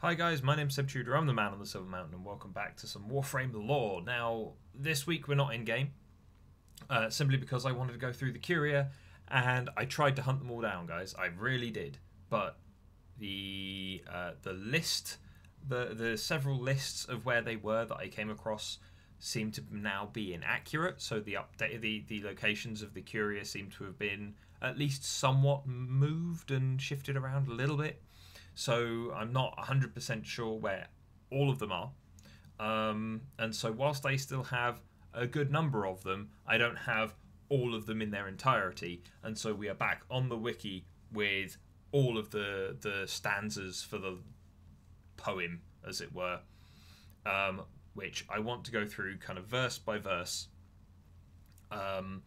Hi guys, my name's Seb Tudor, I'm the man on the Silver Mountain, and welcome back to some Warframe lore. Now, this week we're not in-game, simply because I wanted to go through the Kuria, and I tried to hunt them all down, guys. I really did, but the several lists of where they were that I came across seem to now be inaccurate, so the locations of the Kuria seem to have been at least somewhat moved and shifted around a little bit. So I'm not 100% sure where all of them are. And so whilst I still have a good number of them, I don't have all of them in their entirety. And so we are back on the wiki with all of the stanzas for the poem, as it were, which I want to go through kind of verse by verse, and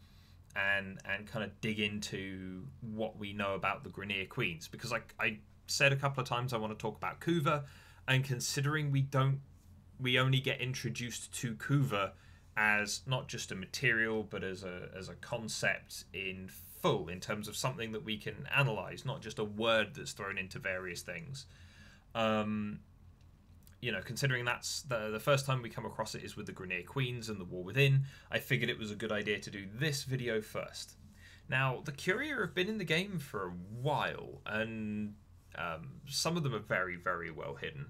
kind of dig into what we know about the Grenier Queens, because I said a couple of times I want to talk about Kuva, and considering we only get introduced to Kuva as not just a material but as a concept in full, in terms of something that we can analyze, not just a word that's thrown into various things. Considering that's the first time we come across it is with the Grenier Queens and the War Within, I figured it was a good idea to do this video first. Now, the Kuria have been in the game for a while, and some of them are very, very well hidden,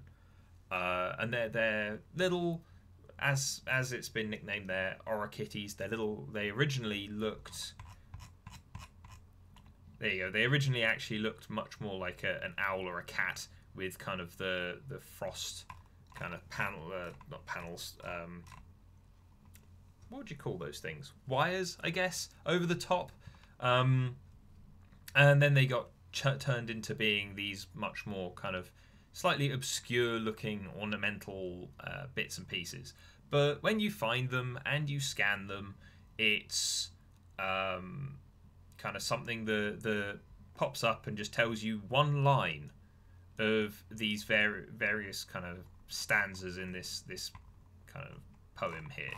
and they're little, as it's been nicknamed, they're Orokitties. They're little. They originally looked. There you go. They originally actually looked much more like an owl or a cat, with kind of the frost kind of panel, not panels. What would you call those things? Wires, I guess, over the top. And then they got turned into being these much more kind of slightly obscure looking ornamental bits and pieces. But when you find them and you scan them, it's kind of something that pops up and just tells you one line of these various kind of stanzas in this kind of poem here.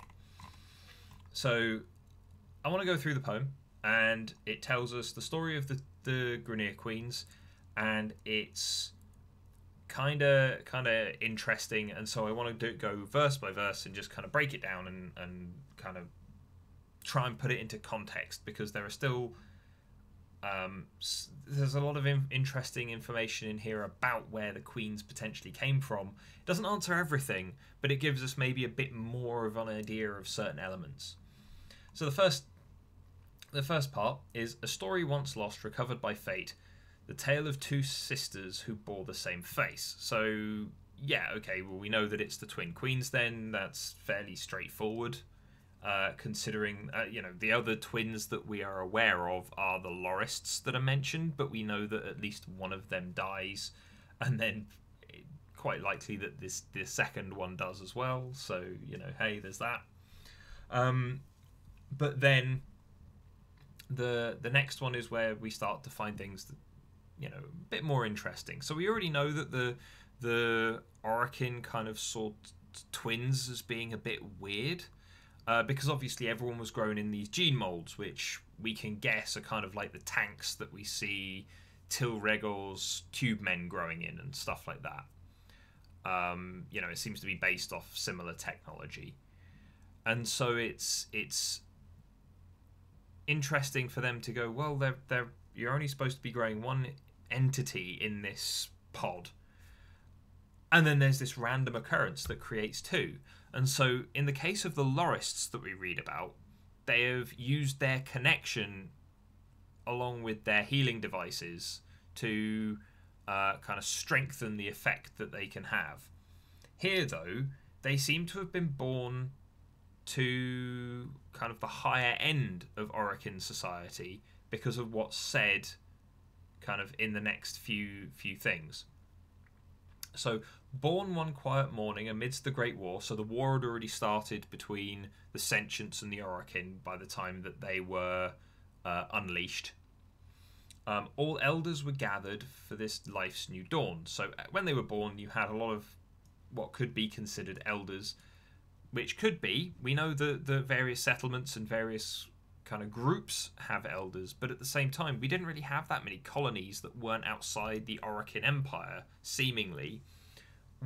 So I want to go through the poem, and it tells us the story of the Grenier Queens, and it's kind of interesting, and so I want to go verse by verse and just kind of break it down and kind of try and put it into context, because there are still there's a lot of interesting information in here about where the queens potentially came from. It doesn't answer everything, but it gives us maybe a bit more of an idea of certain elements. So the first part is a story once lost, recovered by fate. The tale of two sisters who bore the same face. So, yeah, okay, well, we know that it's the twin queens then. That's fairly straightforward. Considering, the other twins that we are aware of are the Lorists that are mentioned, but we know that at least one of them dies, and then quite likely that the second one does as well. So, hey, there's that. But then the next one is where we start to find things that, a bit more interesting. So we already know that the Orokin kind of saw twins as being a bit weird, because obviously everyone was grown in these gene molds, which we can guess are kind of like the tanks that we see Tilregor's tube men growing in and stuff like that. It seems to be based off similar technology, and so it's interesting for them to go, well, you're only supposed to be growing one entity in this pod, and then there's this random occurrence that creates two. And so in the case of the Lorists that we read about, they have used their connection along with their healing devices to kind of strengthen the effect that they can have. Here, though, they seem to have been born to kind of the higher end of Orokin society because of what's said kind of in the next few things. So, born one quiet morning amidst the Great War, so the war had already started between the Sentients and the Orokin by the time that they were unleashed. All elders were gathered for this life's new dawn. So when they were born, you had a lot of what could be considered elders, which could be, we know that the various settlements and various kind of groups have elders, but at the same time, we didn't really have that many colonies that weren't outside the Orokin Empire, seemingly,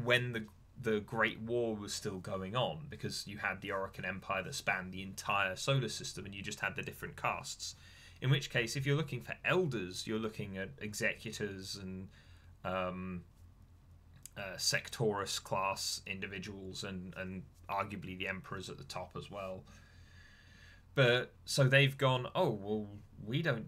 when the Great War was still going on, because you had the Orokin Empire that spanned the entire solar system, and you just had the different castes. In which case, if you're looking for elders, you're looking at executors and sectorus class individuals, and arguably the emperors at the top as well. But so they've gone, oh well, we don't,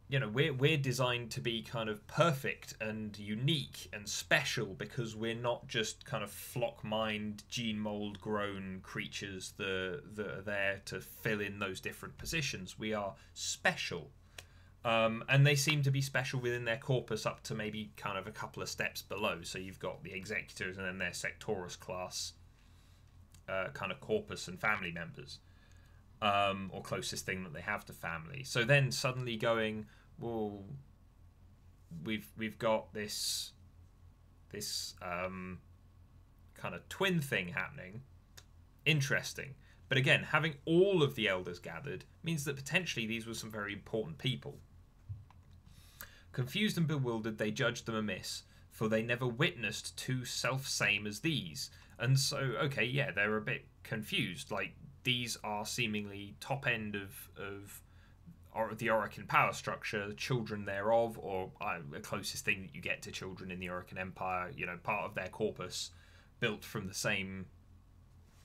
we're designed to be kind of perfect and unique and special, because we're not just kind of flock mined, gene mold grown creatures that are there to fill in those different positions. We are special. And they seem to be special within their corpus up to maybe kind of a couple of steps below. So you've got the executors and then their sectorus class kind of corpus and family members, or closest thing that they have to family. So then suddenly going, well, we've got this kind of twin thing happening. Interesting. But again, having all of the elders gathered means that potentially these were some very important people. Confused and bewildered, they judged them amiss, for they never witnessed two self-same as these. And so, okay, yeah, they're a bit confused. Like, these are seemingly top end of the Orokin power structure, children thereof, or the closest thing that you get to children in the Orokin Empire, part of their corpus, built from the same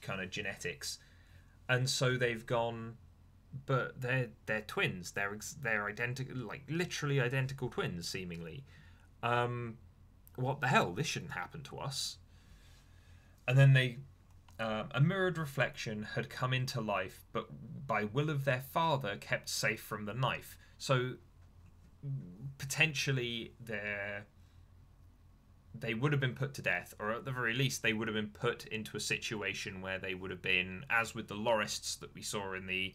kind of genetics. And so they've gone, but they're twins. They're identical, like literally identical twins, seemingly. What the hell? This shouldn't happen to us. And then a mirrored reflection had come into life, but by will of their father kept safe from the knife. So potentially they would have been put to death, or at the very least they would have been put into a situation where they would have been, as with the Lorists that we saw in the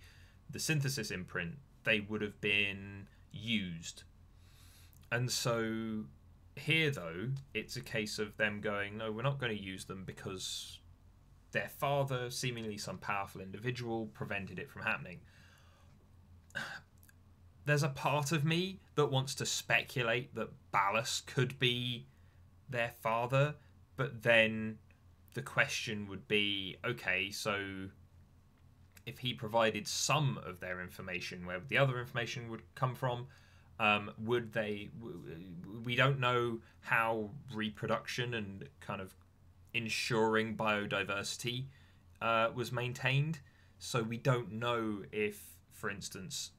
synthesis imprint, they would have been used. And so here, though, it's a case of them going, no, we're not going to use them because their father, seemingly some powerful individual, prevented it from happening. There's a part of me that wants to speculate that Ballas could be their father, but then the question would be, okay, so if he provided some of their information, where the other information would come from, would they... We don't know how reproduction and kind of ensuring biodiversity was maintained, so we don't know if, for instance,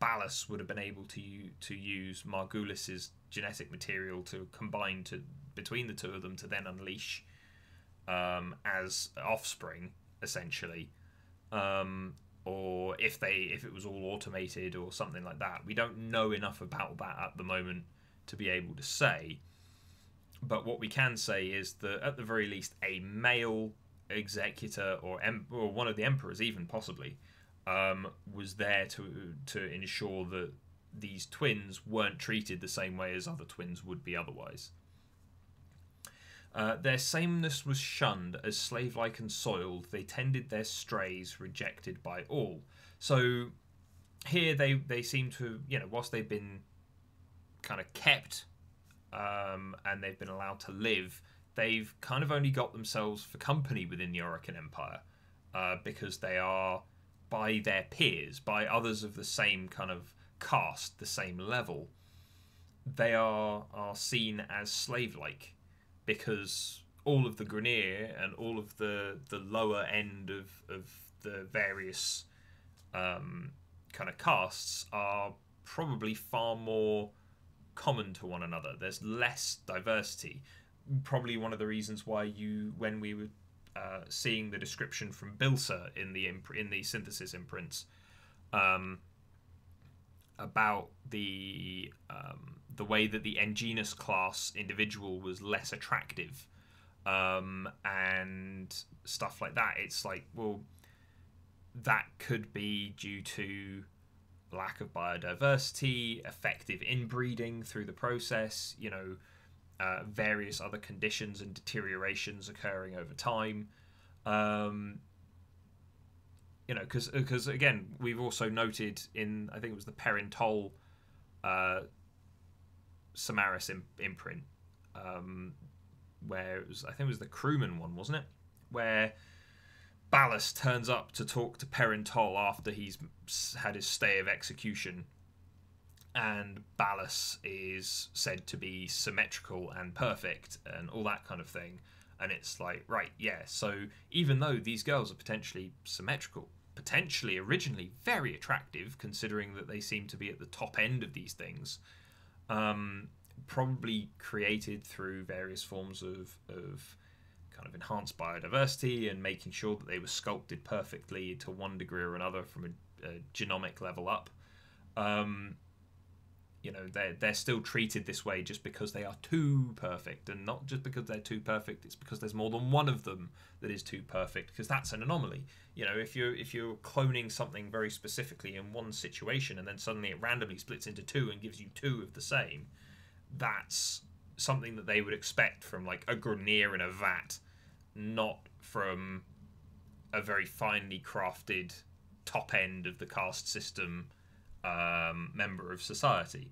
Ballas would have been able to use Margulis's genetic material to combine between the two of them to then unleash as offspring, essentially. Or if it was all automated or something like that. We don't know enough about that at the moment to be able to say. But what we can say is that at the very least a male executor or one of the emperors, even possibly, was there to ensure that these twins weren't treated the same way as other twins would be otherwise. Their sameness was shunned as slave-like and soiled. They tended their strays, rejected by all. So here they seem to, whilst they've been kind of kept and they've been allowed to live, they've kind of only got themselves for company within the Orokin Empire because they are, by their peers, by others of the same kind of caste, the same level, they are seen as slave-like, because all of the Grineer and all of the lower end of the various kind of castes are probably far more common to one another. There's less diversity. Probably one of the reasons why when we were seeing the description from Bilsa in the synthesis imprints about the way that the Engenus class individual was less attractive and stuff like that, it's like, well, that could be due to lack of biodiversity, effective inbreeding through the process, various other conditions and deteriorations occurring over time. Because again, we've also noted in, I think it was the Perintol Samaris imprint, where it was, I think it was the crewman one, wasn't it? Where Ballas turns up to talk to Perrin-Toll after he's had his stay of execution, and Ballas is said to be symmetrical and perfect and all that kind of thing. And it's like, right, yeah, so even though these girls are potentially symmetrical, potentially originally very attractive, considering that they seem to be at the top end of these things, probably created through various forms of kind of enhanced biodiversity and making sure that they were sculpted perfectly to one degree or another from a genomic level up. You know, they're still treated this way just because they are too perfect, and not just because they're too perfect. It's because there's more than one of them that is too perfect, because that's an anomaly. You know, if you're cloning something very specifically in one situation and then suddenly it randomly splits into two and gives you two of the same, that's something that they would expect from like a Grineer in a vat, not from a very finely crafted top end of the caste system member of society.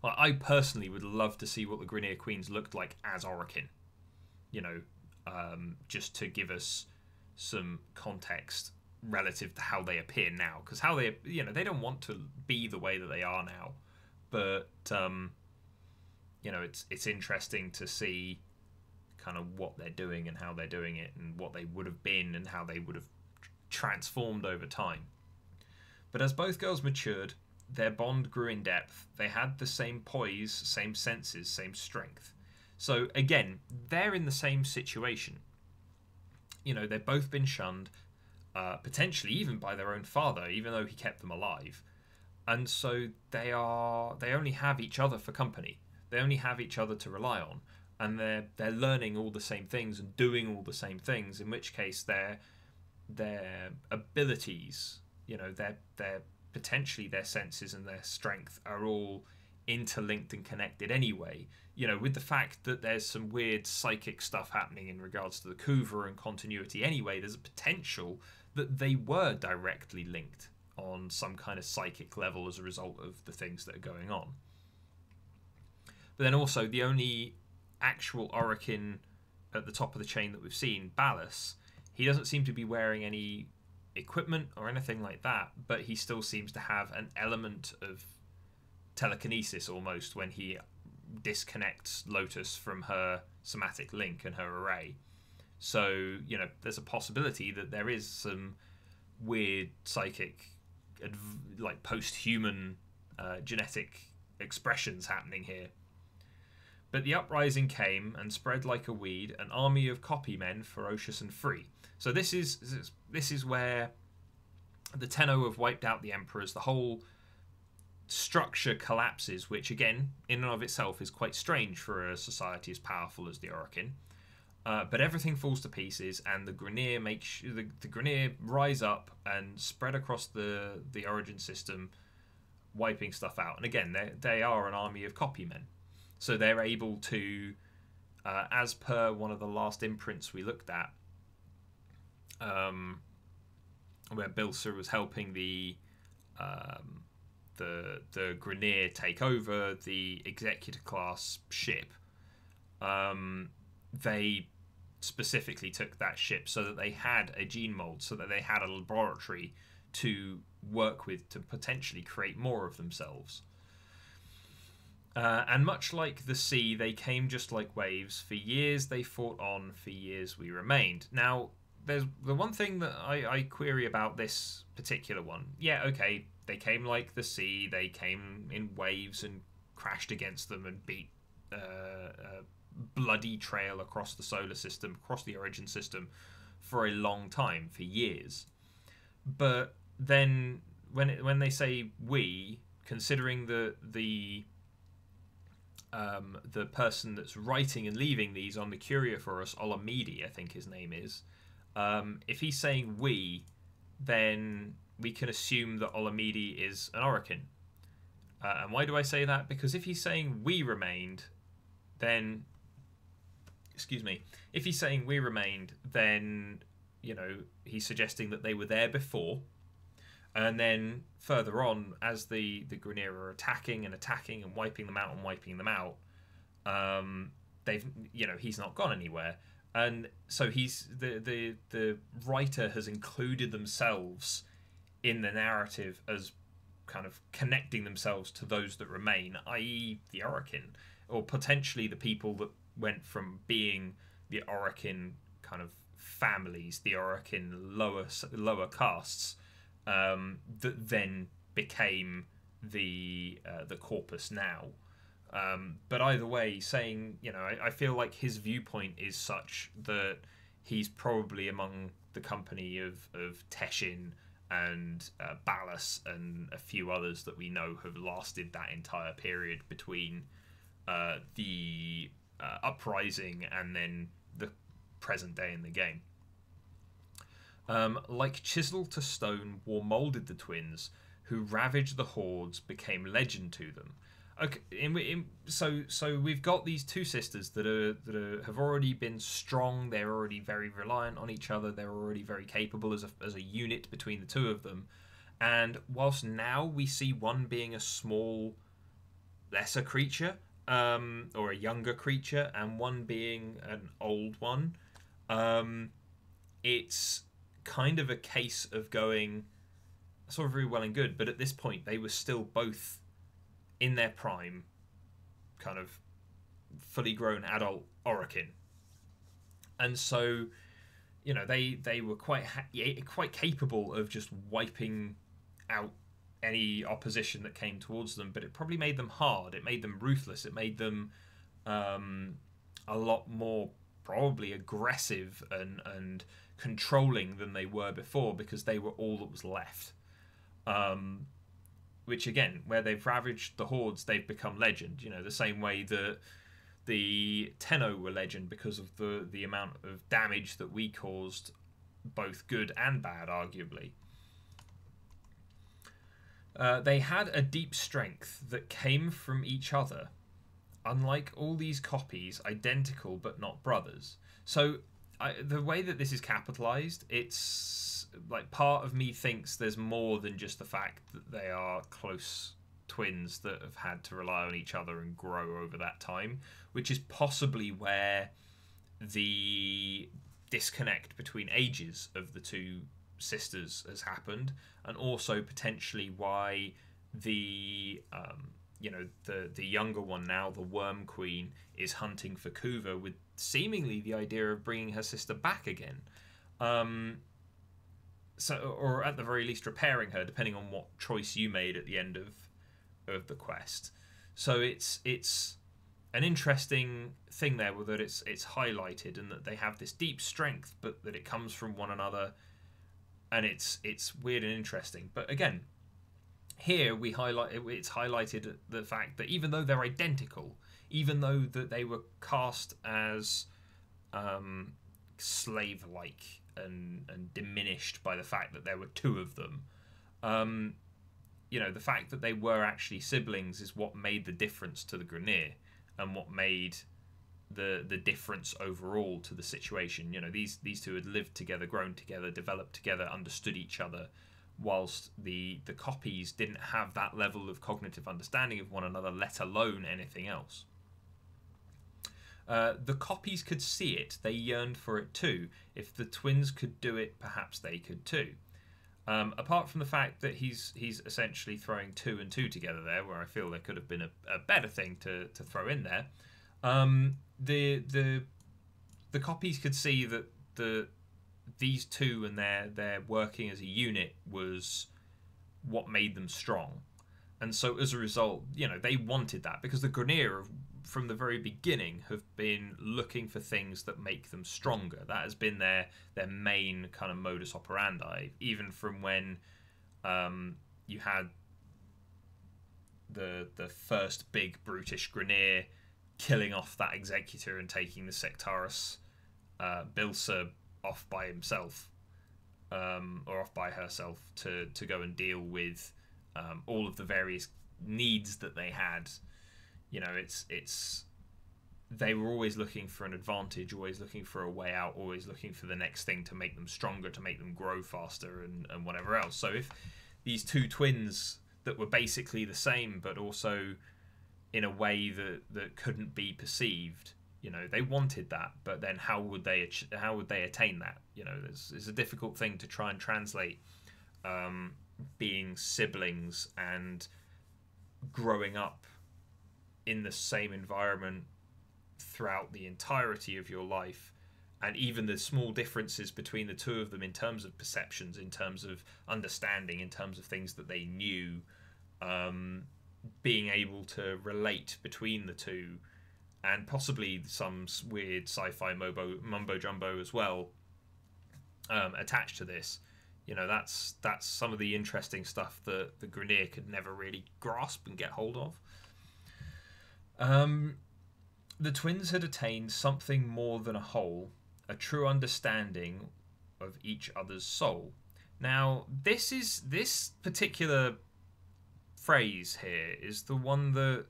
Like, I personally would love to see what the Grineer Queens looked like as Orokin. You know, just to give us some context relative to how they appear now, because how they, you know, they don't want to be the way that they are now, but you know, it's interesting to see kind of what they're doing and how they're doing it and what they would have been and how they would have transformed over time. But as both girls matured, their bond grew in depth. They had the same poise, same senses, same strength. So again, they're in the same situation. You know, they've both been shunned, potentially even by their own father, even though he kept them alive. And so they only have each other for company. They only have each other to rely on, and they're learning all the same things and doing all the same things. In which case, their abilities, you know, their potentially their senses and their strength are all interlinked and connected anyway. You know, with the fact that there's some weird psychic stuff happening in regards to the Kuva and continuity anyway, there's a potential that they were directly linked on some kind of psychic level as a result of the things that are going on. But then also, the only actual Orokin at the top of the chain that we've seen, Ballas, he doesn't seem to be wearing any equipment or anything like that, but he still seems to have an element of telekinesis almost when he disconnects Lotus from her somatic link and her array. So, you know, there's a possibility that there is some weird psychic, like post-human genetic expressions happening here. But the uprising came and spread like a weed, an army of copy men, ferocious and free. So this is where the Tenno have wiped out the emperors. The whole structure collapses, which again, in and of itself, is quite strange for a society as powerful as the Orokin. But everything falls to pieces, and the Grineer the Grineer rise up and spread across the origin system, wiping stuff out. And again, they are an army of copy men. So they're able to, as per one of the last imprints we looked at, where Bilsa was helping the Grineer take over the executor class ship, they specifically took that ship so that they had a gene mold, so that they had a laboratory to work with to potentially create more of themselves. And much like the sea, they came just like waves. For years they fought on, for years we remained. Now, there's the one thing that I query about this particular one. Yeah, okay, they came like the sea, they came in waves and crashed against them and beat a bloody trail across the solar system, across the origin system, for a long time, for years. But then when they say we, considering the person that's writing and leaving these on the Kuria for us, Olamidi, I think his name is, if he's saying we, then we can assume that Olamidi is an Orokin. And why do I say that? Because if he's saying we remained, then... Excuse me. If he's saying we remained, then, you know, he's suggesting that they were there before. And then further on, as the Grineer are attacking and wiping them out, they've he's not gone anywhere, and so he's the writer has included themselves in the narrative as kind of connecting themselves to those that remain, i.e. the Orokin, or potentially the people that went from being the Orokin kind of families, the Orokin lower castes, that then became the corpus now. But either way, saying, I feel like his viewpoint is such that he's probably among the company of Teshin and Ballas and a few others that we know have lasted that entire period between the uprising and then the present day in the game. Like chisel to stone, war molded the twins who ravaged the hordes, became legend to them. Okay, so we've got these two sisters that have already been strong. They're already very reliant on each other. They're already very capable as a unit between the two of them. And whilst now we see one being a small, lesser creature, or a younger creature, and one being an old one, it's kind of a case of going, that's all very well and good, but at this point they were still both in their prime, kind of fully grown adult Orokin, and so they were quite capable of just wiping out any opposition that came towards them. But it probably made them hard. It made them ruthless. It made them a lot more probably aggressive and controlling than they were before, because they were all that was left. Which again, where they've ravaged the hordes, they've become legend. The same way that the Tenno were legend because of the amount of damage that we caused, both good and bad, arguably. They had a deep strength that came from each other, unlike all these copies, identical but not brothers. So the way that this is capitalized, it's like part of me thinks there's more than just the fact that they are close twins that have had to rely on each other and grow over that time, which is possibly where the disconnect between ages of the two sisters has happened, and also potentially why the younger one now, the Worm Queen, is hunting for Kuva with seemingly the idea of bringing her sister back again. Or at the very least repairing her, depending on what choice you made at the end of the quest. So it's an interesting thing there, that it's highlighted, and that they have this deep strength, but that it comes from one another, and it's weird and interesting. But again, here it's highlighted the fact that even though they're identical, even though that they were cast as slave-like and diminished by the fact that there were two of them, the fact that they were actually siblings is what made the difference to the Grineer, and what made the difference overall to the situation. These two had lived together, grown together, developed together, understood each other, whilst the copies didn't have that level of cognitive understanding of one another, let alone anything else. The copies could see it. They yearned for it too. If the twins could do it, perhaps they could too. Apart from the fact that he's essentially throwing 2 and 2 together there, where I feel there could have been a better thing to throw in there. The copies could see that these two and their working as a unit was what made them strong, and so as a result, they wanted that, because the Grineer from the very beginning have been looking for things that make them stronger. That has been their main kind of modus operandi, even from when you had the first big brutish Grineer killing off that executor and taking the Sectaris Bilsa off by himself, or off by herself, to go and deal with all of the various needs that they had. They were always looking for an advantage, always looking for a way out, always looking for the next thing to make them stronger, to make them grow faster, and whatever else. So if these two twins that were basically the same, but also in a way that couldn't be perceived, You know, they wanted that, but then how would they attain that? You know, it's a difficult thing to try and translate, being siblings and growing up in the same environment throughout the entirety of your life, and even the small differences between the two of them in terms of perceptions, in terms of understanding, in terms of things that they knew, being able to relate between the two, and possibly some weird sci-fi mumbo jumbo as well, attached to this. You know, that's some of the interesting stuff that the Grineer could never really grasp and get hold of. The twins had attained something more than a whole, a true understanding of each other's soul. Now, this particular phrase here is the one that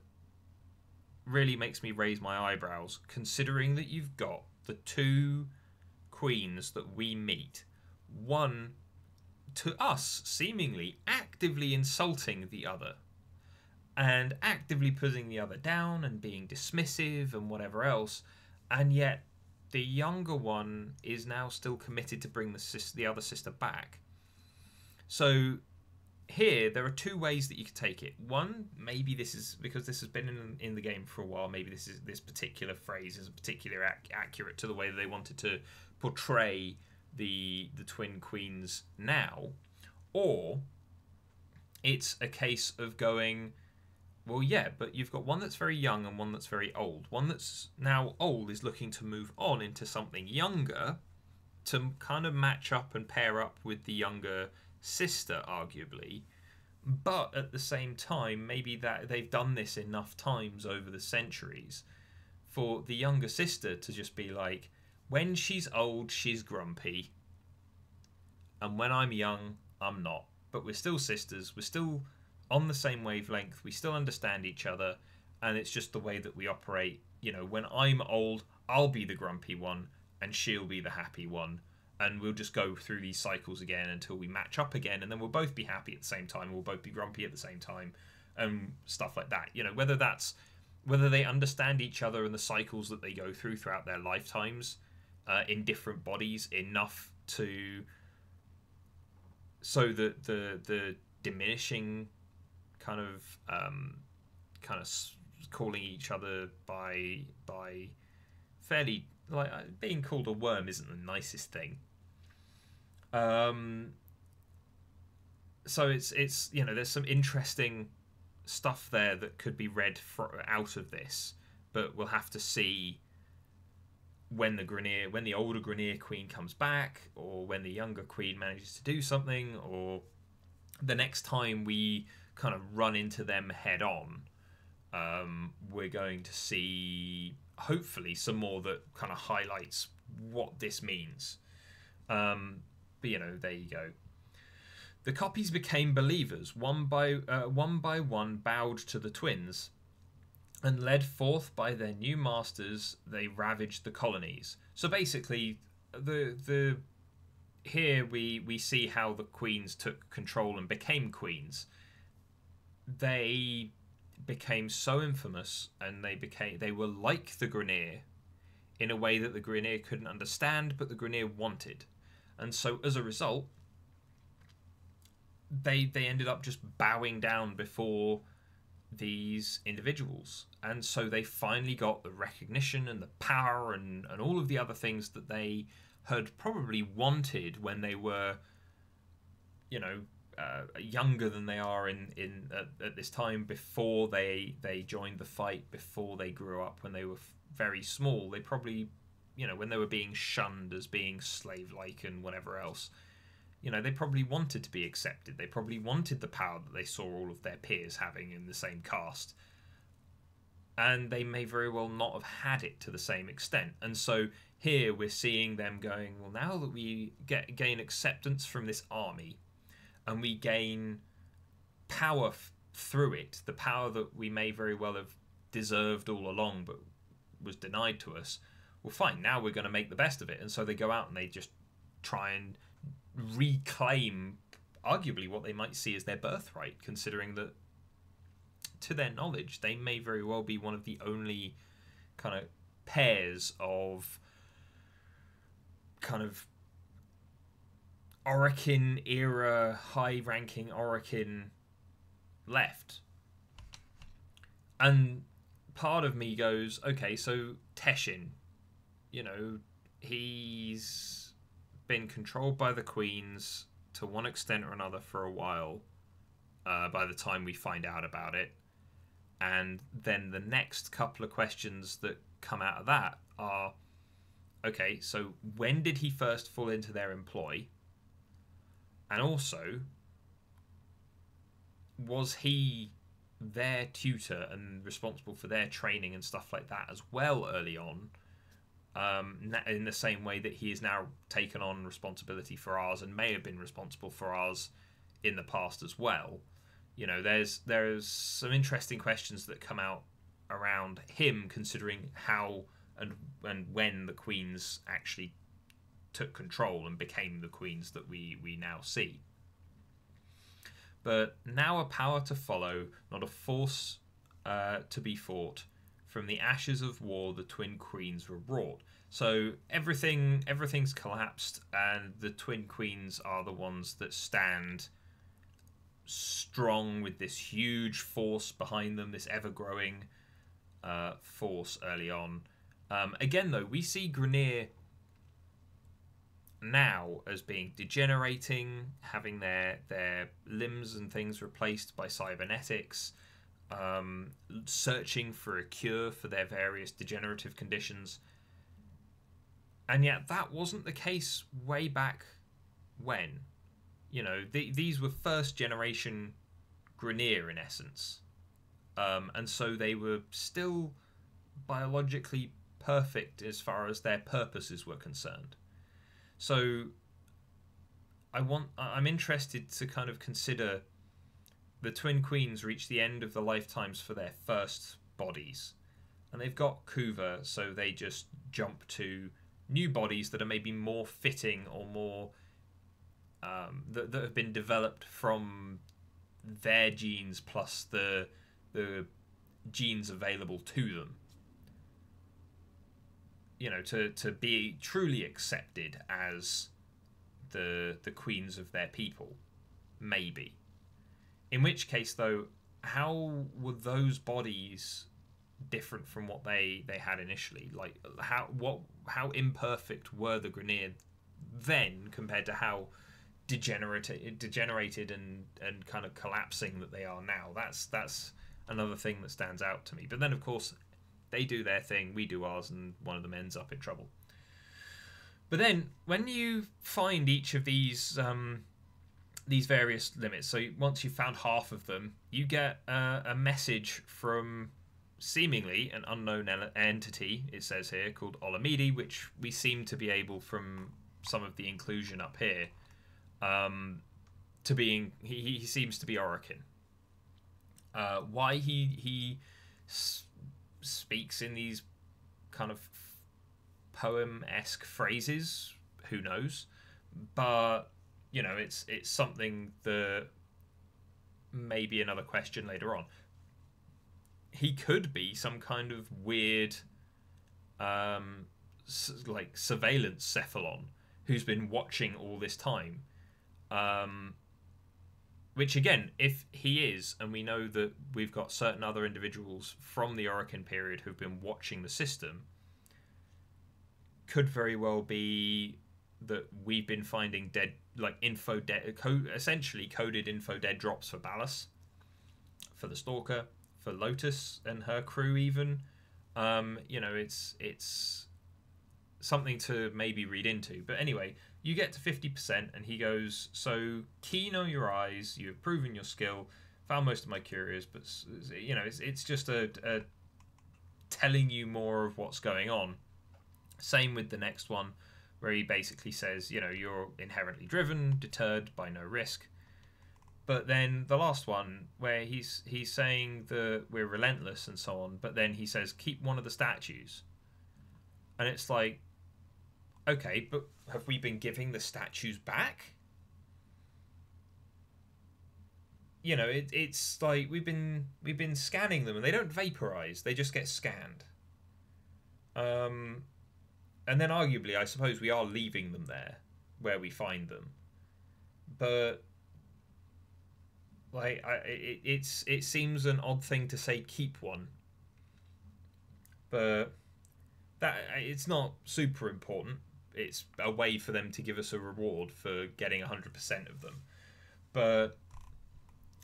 really makes me raise my eyebrows, considering that you've got the two queens that we meet, one to us seemingly actively insulting the other and actively putting the other down and being dismissive and whatever else, and yet the younger one is now still committed to bring the other sister back. So here there are two ways that you could take it. One, maybe this is because this has been in the game for a while, maybe this particular phrase is particularly accurate to the way that they wanted to portray the twin queens now, or it's a case of going, well, yeah, but you've got one that's very young and one that's very old. One that's now old is looking to move on into something younger to kind of match up and pair up with the younger sister, arguably. But at the same time, maybe that they've done this enough times over the centuries for the younger sister to just be like, when she's old, she's grumpy. And when I'm young, I'm not. But we're still sisters. We're still on the same wavelength, we still understand each other, and it's just the way that we operate. You know, when I'm old, I'll be the grumpy one and she'll be the happy one, and we'll just go through these cycles again until we match up again, and then we'll both be happy at the same time, we'll both be grumpy at the same time, and stuff like that. You know, whether they understand each other and the cycles that they go throughout their lifetimes, in different bodies enough to, so that the diminishing kind of calling each other by fairly, like, being called a worm isn't the nicest thing. So it's you know, there's some interesting stuff there that could be read out of this, but we'll have to see when the older Grineer queen comes back, or when the younger queen manages to do something, or the next time we kind of run into them head on, we're going to see hopefully some more that kind of highlights what this means. But you know, there you go. The copies became believers. One by one bowed to the twins, and led forth by their new masters, they ravaged the colonies. So basically, here we see how the queens took control and became queens. They became so infamous, and they were like the Grineer in a way that the Grineer couldn't understand, but the Grineer wanted. And so as a result, they ended up just bowing down before these individuals. And so they finally got the recognition and the power and all of the other things that they had probably wanted when they were, you know, younger than they are at this time, before they joined the fight, before they grew up, when they were very small. They probably, you know, when they were being shunned as being slave-like and whatever else, you know, they probably wanted to be accepted. They probably wanted the power that they saw all of their peers having in the same caste. And they may very well not have had it to the same extent. And so here we're seeing them going, well, now that we gain acceptance from this army, and we gain power through it, the power that we may very well have deserved all along but was denied to us, well, fine, now we're going to make the best of it. And so they go out and they just try and reclaim arguably what they might see as their birthright, considering that, to their knowledge, they may very well be one of the only kind of pairs of kind of Orokin era, high-ranking Orokin left. And part of me goes, okay, so Teshin, you know, he's been controlled by the Queens to one extent or another for a while, by the time we find out about it. And then the next couple of questions that come out of that are, okay, so when did he first fall into their employ? And also, was he their tutor and responsible for their training and stuff like that as well early on, in the same way that he has now taken on responsibility for ours and may have been responsible for ours in the past as well? You know, there's some interesting questions that come out around him, considering how and when the Queens actually took control and became the Queens that we now see. But now a power to follow, not a force to be fought. From the ashes of war, the Twin Queens were wrought. So everything's collapsed, and the Twin Queens are the ones that stand strong with this huge force behind them, this ever-growing force early on. Again, though, we see Grineer now as being degenerating, having their limbs and things replaced by cybernetics, searching for a cure for their various degenerative conditions. And yet that wasn't the case way back when. You know, these were first generation Grineer in essence. And so they were still biologically perfect as far as their purposes were concerned. So I'm interested to kind of consider the Twin Queens reach the end of the lifetimes for their first bodies, and they've got Kuva, so they just jump to new bodies that are maybe more fitting or more that have been developed from their genes plus the genes available to them. You know, to be truly accepted as the queens of their people, maybe. In which case, though, how were those bodies different from what they had initially? Like, how imperfect were the Grineer then compared to how degenerated and kind of collapsing that they are now? That's another thing that stands out to me. But then, of course, they do their thing, we do ours, and one of them ends up in trouble. But then, when you find each of these various limits, so once you've found half of them, you get a message from seemingly an unknown entity, it says here, called Olamide, which we seem to be able, from some of the inclusion up here, to being... He seems to be Orokin. Why he speaks in these kind of poem-esque phrases, who knows? But, you know, it's something that may be another question later on. He could be some kind of weird like surveillance cephalon who's been watching all this time, which, again, if he is, and we know that we've got certain other individuals from the Orokin period who've been watching the system, could very well be that we've been finding dead, like essentially coded info dead drops for Ballas, for the Stalker, for Lotus and her crew even. You know, it's something to maybe read into. But anyway, you get to 50%, and he goes, so keen on your eyes, you've proven your skill, found most of my curious, but, you know, it's just a telling you more of what's going on. Same with the next one, where he basically says, you know, you're inherently driven, deterred by no risk. But then the last one, where he's saying that we're relentless and so on, but then he says, keep one of the statues. And it's like, okay, but have we been giving the statues back? You know, it's like we've been scanning them, and they don't vaporize; they just get scanned. And then arguably, I suppose we are leaving them there where we find them, but like it seems an odd thing to say keep one, but that it's not super important. It's a way for them to give us a reward for getting 100% of them. But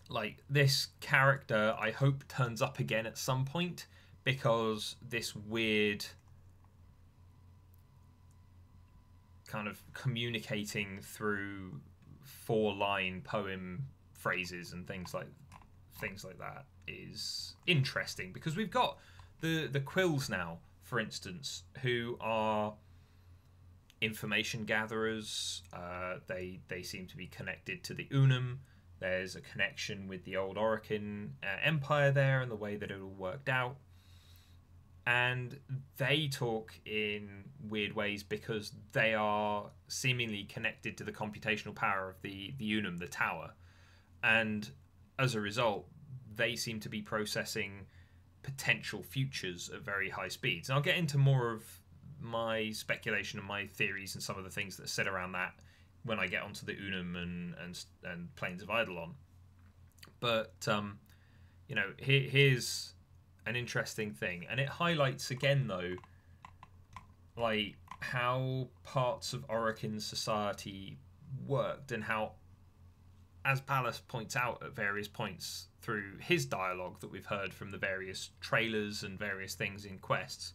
like this character, I hope turns up again at some point, because this weird kind of communicating through 4-line poem phrases and things like that is interesting, because we've got the quills now, for instance, who are information gatherers. They seem to be connected to the Unum. There's a connection with the old Orokin Empire there and the way that it all worked out. And they talk in weird ways because they are seemingly connected to the computational power of the Unum, the tower. And as a result, they seem to be processing potential futures at very high speeds. And I'll get into more of my speculation and my theories and some of the things that sit around that when I get onto the Unum and Plains of Eidolon. But here's an interesting thing, and it highlights again though, like how parts of Orokin's society worked, and how, as Pallas points out at various points through his dialogue that we've heard from the various trailers and various things in quests,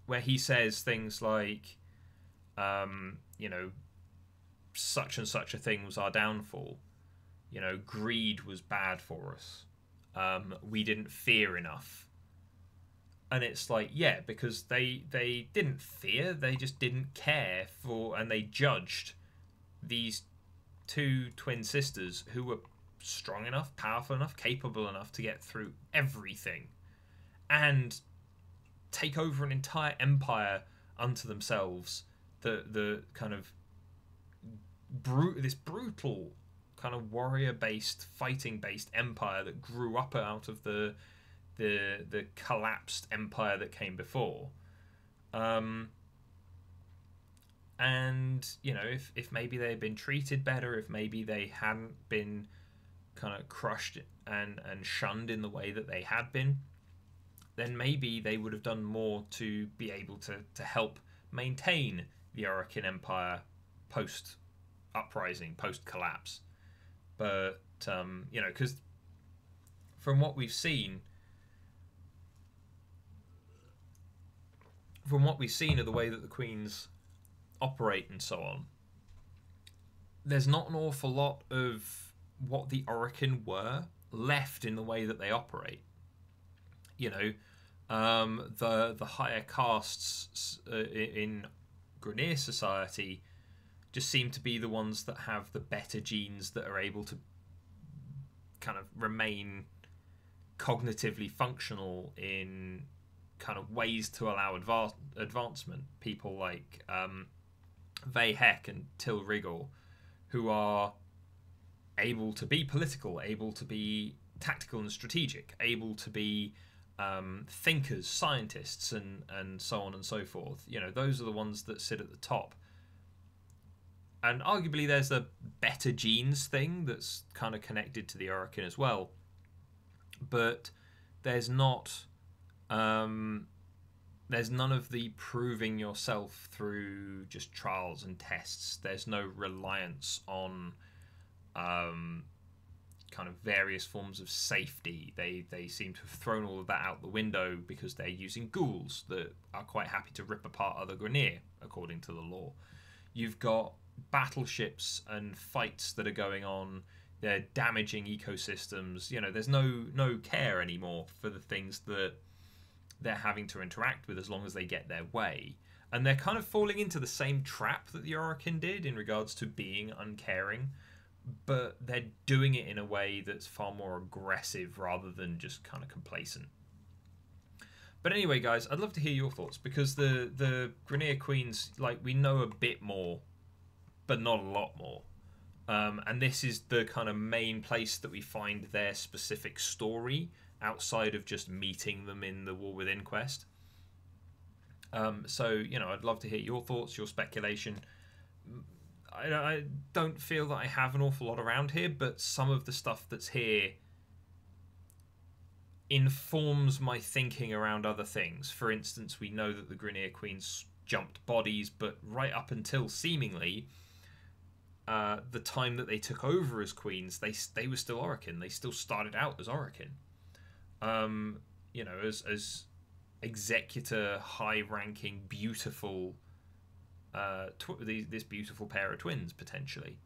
where he says things like, such and such a thing was our downfall. Greed was bad for us. We didn't fear enough. And it's like, yeah, because they didn't fear, they just didn't care for, and they judged these two twin sisters who were strong enough, powerful enough, capable enough to get through everything and take over an entire empire unto themselves. The kind of this brutal kind of warrior-based, fighting-based empire that grew up out of the collapsed empire that came before. And if maybe they had been treated better, if maybe they hadn't been kind of crushed and shunned in the way that they had been, then maybe they would have done more to be able to help maintain the Orokin Empire post-uprising, post-collapse. But, because from what we've seen of the way that the Queens operate and so on, there's not an awful lot of what the Orokin were left in the way that they operate. The higher castes in Grineer society just seem to be the ones that have the better genes, that are able to kind of remain cognitively functional in kind of ways to allow advancement. People like Vehek and Til Rigor, who are able to be political, able to be tactical and strategic, able to be thinkers, scientists, and so on and so forth. Those are the ones that sit at the top. And arguably there's a better genes thing that's kind of connected to the Orokin as well. But there's not... there's none of the proving yourself through just trials and tests. There's no reliance on kind of various forms of safety. They seem to have thrown all of that out the window because they're using ghouls that are quite happy to rip apart other Grineer, according to the lore. You've got battleships and fights that are going on. They're damaging ecosystems. There's no care anymore for the things that they're having to interact with, as long as they get their way. And they're kind of falling into the same trap that the Orokin did in regards to being uncaring, but they're doing it in a way that's far more aggressive rather than just kind of complacent. But anyway, guys, I'd love to hear your thoughts, because the Grineer Queens, we know a bit more, but not a lot more. And this is the kind of main place that we find their specific story, outside of just meeting them in the War Within quest. So, you know, I'd love to hear your thoughts, your speculation. I don't feel that I have an awful lot around here, but some of the stuff that's here informs my thinking around other things. For instance, we know that the Grineer Queens jumped bodies, but right up until seemingly the time that they took over as queens, they were still Orokin. They still started out as Orokin. You know, as executor, high-ranking, beautiful, this beautiful pair of twins potentially.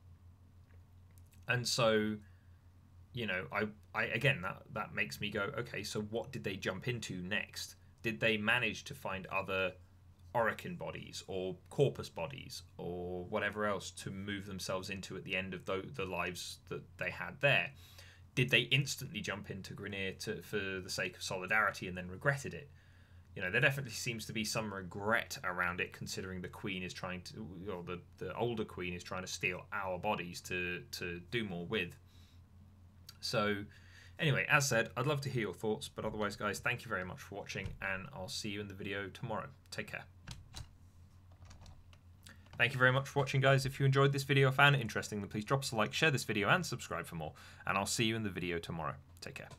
And so, you know, I again that makes me go, okay, so what did they jump into next? Did they manage to find other Orokin bodies or corpus bodies or whatever else to move themselves into at the end of the lives that they had there? Did they instantly jump into Grineer for the sake of solidarity and then regretted it? You know, there definitely seems to be some regret around it, considering the queen is trying to, or the older queen is trying to steal our bodies to do more with. So, anyway, as said, I'd love to hear your thoughts, but otherwise, guys, thank you very much for watching, and I'll see you in the video tomorrow. Take care. Thank you very much for watching, guys. If you enjoyed this video or found it interesting, then please drop us a like, share this video, and subscribe for more. And I'll see you in the video tomorrow. Take care.